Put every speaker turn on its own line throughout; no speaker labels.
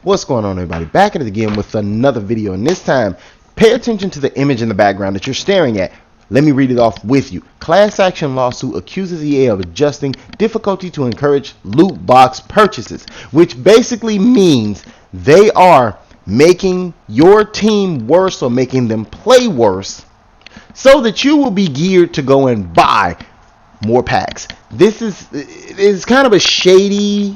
What's going on, everybody? Back at it again with another video, and this time pay attention to the image in the background that you're staring at. Let me read it off with you. Class action lawsuit accuses EA of adjusting difficulty to encourage loot box purchases, which basically means they are making your team worse or making them play worse so that you will be geared to go and buy more packs. This is kind of a shady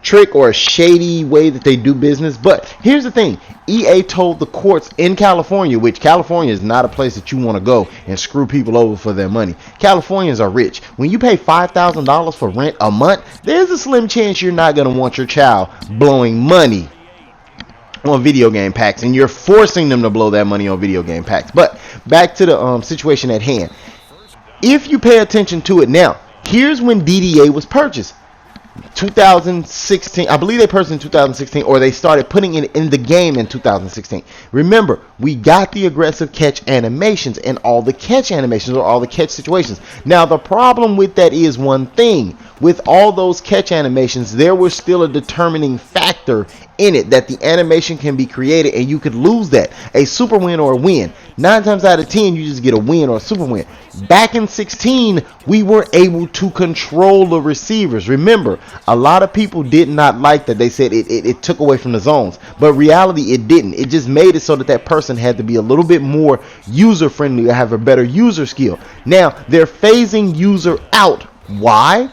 trick or a shady way that they do business, but here's the thing. EA told the courts in California, which California is not a place that you want to go and screw people over for their money. Californians are rich. When you pay $5,000 for rent a month, there's a slim chance you're not going to want your child blowing money on video game packs, and you're forcing them to blow that money on video game packs. But back to the situation at hand. If you pay attention to it now, here's when DDA was purchased. 2016, I believe they purchased in 2016, or they started putting it in the game in 2016. Remember, we got the aggressive catch animations and all the catch animations or all the catch situations. Now the problem with that is one thing. With all those catch animations, there was still a determining factor in it that the animation can be created and you could lose that. A super win or a win. 9 times out of 10 you just get a win or a super win. Back in 16 we were able to control the receivers. Remember, a lot of people did not like that. They said it took away from the zones, but reality it didn't. It just made it so that that person had to be a little bit more user friendly or have a better user skill. Now they're phasing user out. Why?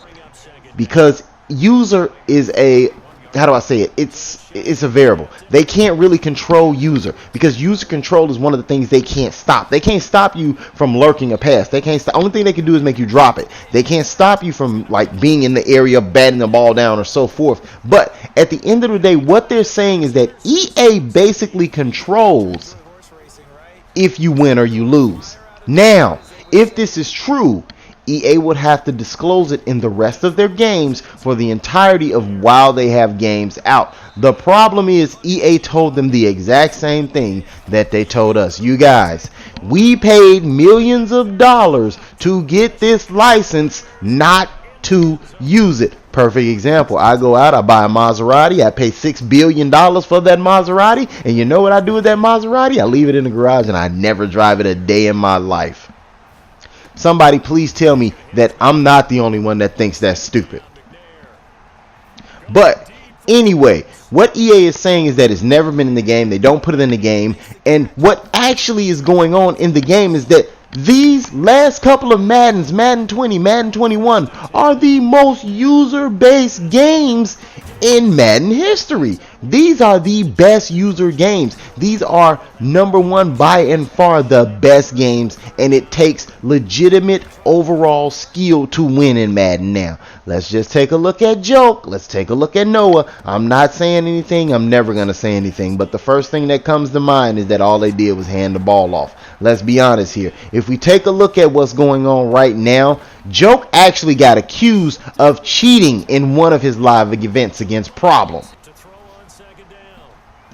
Because user is a, how do I say it? It's a variable. They can't really control user, because user control is one of the things they can't stop. They can't stop you from lurking a pass. They can't stop. Only thing they can do is make you drop it. They can't stop you from like being in the area, batting the ball down or so forth. But at the end of the day, what they're saying is that EA basically controls if you win or you lose. Now, if this is true, EA would have to disclose it in the rest of their games for the entirety of while they have games out. The problem is EA told them the exact same thing that they told us. You guys, we paid millions of dollars to get this license, not to use it. Perfect example. I go out, I buy a Maserati, I pay $6 billion for that Maserati, and you know what I do with that Maserati? I leave it in the garage and I never drive it a day in my life. Somebody please tell me that I'm not the only one that thinks that's stupid. But anyway, what EA is saying is that it's never been in the game. They don't put it in the game. And what actually is going on in the game is that these last couple of Maddens, Madden 20, Madden 21, are the most user-based games in Madden history. These are the best user games. These are #1 by and far the best games, and it takes legitimate overall skill to win in Madden. Now let's just take a look at Joke. Let's take a look at Noah. I'm not saying anything. I'm never going to say anything, but the first thing that comes to mind is that all they did was hand the ball off. Let's be honest here. If we take a look at what's going on right now, Joke actually got accused of cheating in one of his live events against Problem.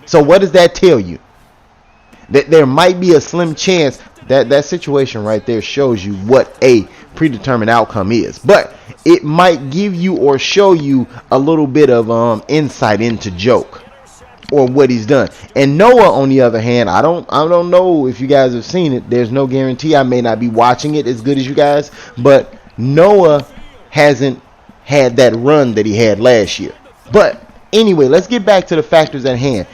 So what does that tell you? That there might be a slim chance that that situation right there shows you what a predetermined outcome is. But it might give you or show you a little bit of insight into Joke or what he's done. And Noah, on the other hand, I don't know if you guys have seen it. There's no guarantee. I may not be watching it as good as you guys, but Noah hasn't had that run that he had last year. But anyway, let's get back to the factors at hand.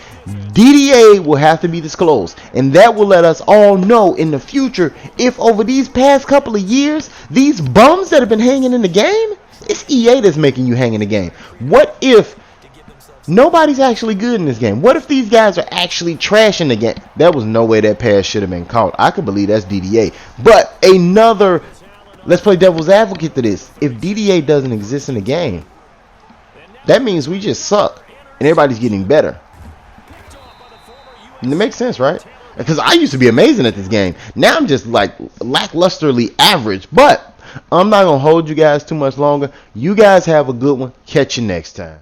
DDA will have to be disclosed, and that will let us all know in the future if over these past couple of years, these bums that have been hanging in the game, it's EA that's making you hang in the game. What if nobody's actually good in this game? What if these guys are actually trashing the game? There was no way that pass should have been caught. I could believe that's DDA. But another, let's play devil's advocate to this. If DDA doesn't exist in the game, that means we just suck and everybody's getting better. And it makes sense, right? Because I used to be amazing at this game. Now I'm just like lacklusterly average. But I'm not going to hold you guys too much longer. You guys have a good one. Catch you next time.